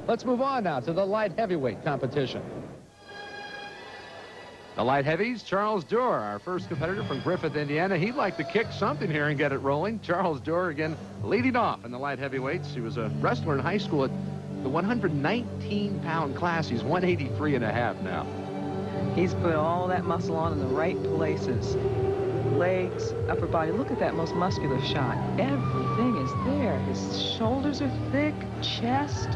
Let's move on now to the light heavyweight competition. The light heavies, Charles Durr, our first competitor from Griffith, Indiana. He'd like to kick something here and get it rolling. Charles Durr again leading off in the light heavyweights. He was a wrestler in high school at the 119-pound class. He's 183.5 now. He's put all that muscle on in the right places. Legs, upper body. Look at that most muscular shot. Everything is there. His shoulders are thick, chest,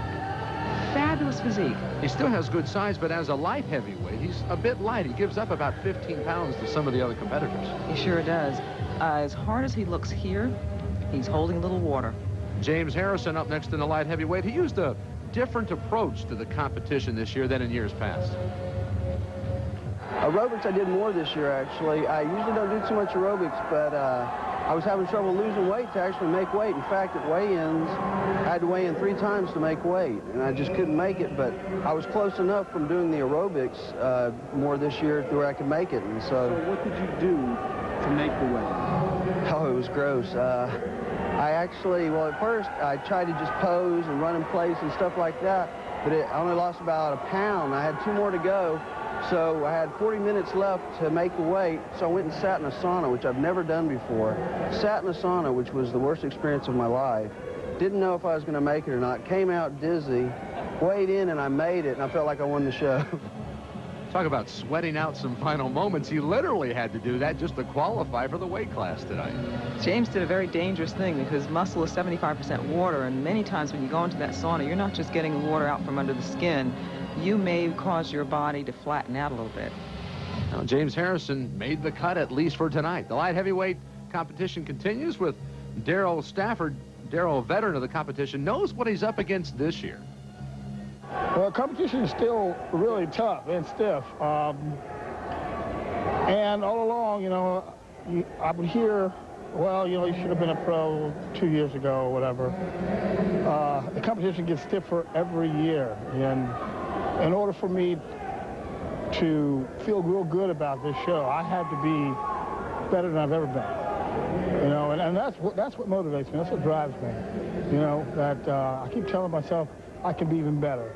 fabulous physique. He still has good size, but as a light heavyweight, he's a bit light. He gives up about 15 pounds to some of the other competitors. He sure does. As hard as he looks here, he's holding a little water. James Harrison up next in the light heavyweight. He used a different approach to the competition this year than in years past. Aerobics I did more this year, actually. I usually don't do too much aerobics, but I was having trouble losing weight to actually make weight. In fact, at weigh-ins, I had to weigh in 3 times to make weight, and I just couldn't make it, but I was close enough from doing the aerobics more this year to where I could make it. And so what did you do to make the weight? Oh, it was gross. I actually, well, at first, I tried to just pose and run in place and stuff like that, but I only lost about a pound. I had 2 more to go. So I had 40 minutes left to make the weight, so I went and sat in a sauna, which I've never done before. Sat in a sauna, which was the worst experience of my life. Didn't know if I was going to make it or not. Came out dizzy, weighed in, and I made it, and I felt like I won the show. Talk about sweating out some final moments. He literally had to do that just to qualify for the weight class tonight. James did a very dangerous thing because muscle is 75% water, and many times when you go into that sauna, you're not just getting the water out from under the skin. You may cause your body to flatten out a little bit. Now, James Harrison made the cut, at least for tonight. The light heavyweight competition continues with Daryl Stafford. Daryl, a veteran of the competition, knows what he's up against this year. Well, competition is still really tough and stiff. And all along, you know, I would hear, well, you know, you should have been a pro 2 years ago or whatever. The competition gets stiffer every year. And in order for me to feel real good about this show, I had to be better than I've ever been. You know, and that's what motivates me. That's what drives me. You know, that I keep telling myself I can be even better.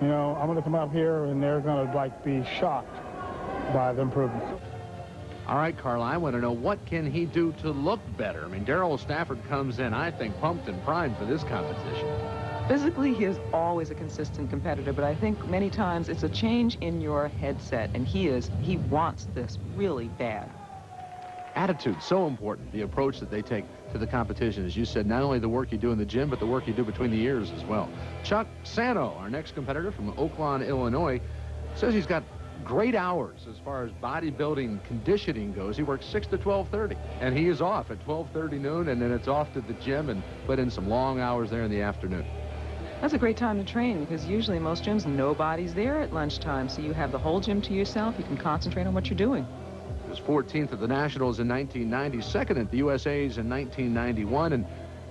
You know, I'm going to come out here and they're going to, like, be shocked by the improvement. All right, Carl, I want to know, what can he do to look better? I mean, Daryl Stafford comes in, I think, pumped and primed for this competition. Physically, he is always a consistent competitor, but I think many times it's a change in your headset, and he wants this really bad. Attitude, so important, the approach that they take to the competition. As you said, not only the work you do in the gym, but the work you do between the ears as well. Chuck Sanow, our next competitor from Oakland, Illinois, says he's got great hours as far as bodybuilding conditioning goes. He works 6 to 12:30, and he is off at 12:30 noon, and then it's off to the gym and put in some long hours there in the afternoon. That's a great time to train because usually in most gyms, nobody's there at lunchtime, so you have the whole gym to yourself. You can concentrate on what you're doing. He was 14th at the Nationals in 1990, 2nd at the USA's in 1991, and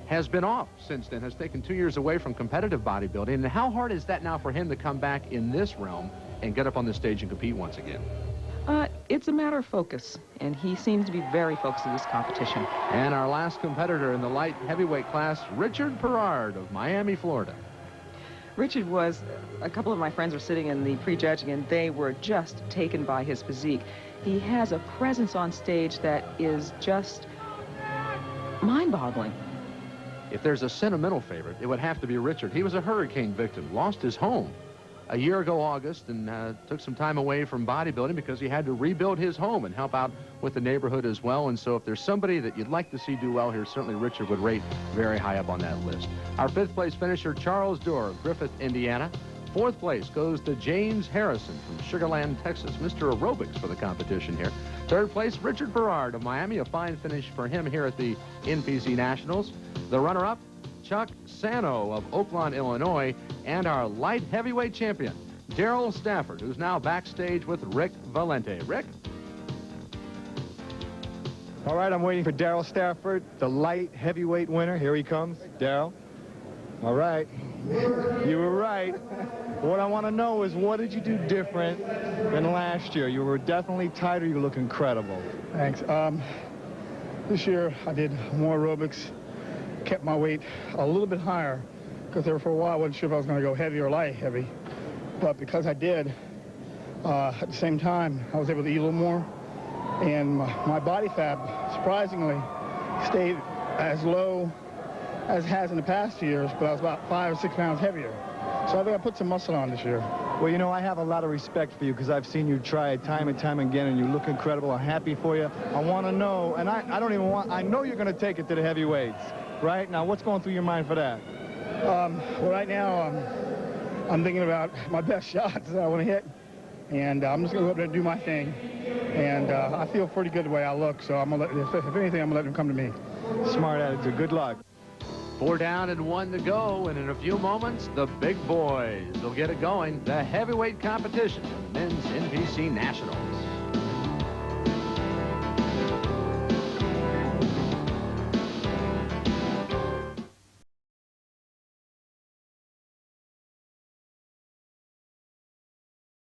has been off since then, has taken 2 years away from competitive bodybuilding. And how hard is that now for him to come back in this realm and get up on the stage and compete once again? It's a matter of focus, and he seems to be very focused in this competition. And our last competitor in the light heavyweight class, Richard Perard of Miami, Florida. Richard was, a couple of my friends were sitting in the prejudging, and they were just taken by his physique. He has a presence on stage that is just mind-boggling. If there's a sentimental favorite, it would have to be Richard. He was a hurricane victim, lost his home a year ago, August, and took some time away from bodybuilding because he had to rebuild his home and help out with the neighborhood as well. And so if there's somebody that you'd like to see do well here, certainly Richard would rate very high up on that list. Our 5th place finisher, Charles Durr of Griffith, Indiana. 4th place goes to James Harrison from Sugar Land, Texas, Mr. Aerobics for the competition here. 3rd place, Richard Perard of Miami, a fine finish for him here at the NPC Nationals. The runner-up, Chuck Sanow of Oakland, Illinois, and our light heavyweight champion, Daryl Stafford, who's now backstage with Rick Valente. Rick? All right, I'm waiting for Daryl Stafford, the light heavyweight winner. Here he comes. Daryl. All right. You were right. What I want to know is, what did you do different than last year? You were definitely tighter. You look incredible. Thanks. This year I did more aerobics, kept my weight a little bit higher, because there for a while I wasn't sure if I was going to go heavy or light heavy. But because I did, at the same time, I was able to eat a little more. And my body fat, surprisingly, stayed as low as it has in the past years, but I was about 5 or 6 pounds heavier. So I think I put some muscle on this year. Well, you know, I have a lot of respect for you because I've seen you try it time and time again, and you look incredible. I'm happy for you. I want to know, and I don't even want, I know you're going to take it to the heavyweights, right? Now, what's going through your mind for that? Well, right now, I'm thinking about my best shots that I want to hit, and I'm just going to go up there and do my thing. And I feel pretty good the way I look, so I'm gonna if anything, I'm going to let them come to me. Smart attitude. Good luck. 4 down and 1 to go, and in a few moments, the big boys will get it going. The heavyweight competition, the men's NPC Nationals.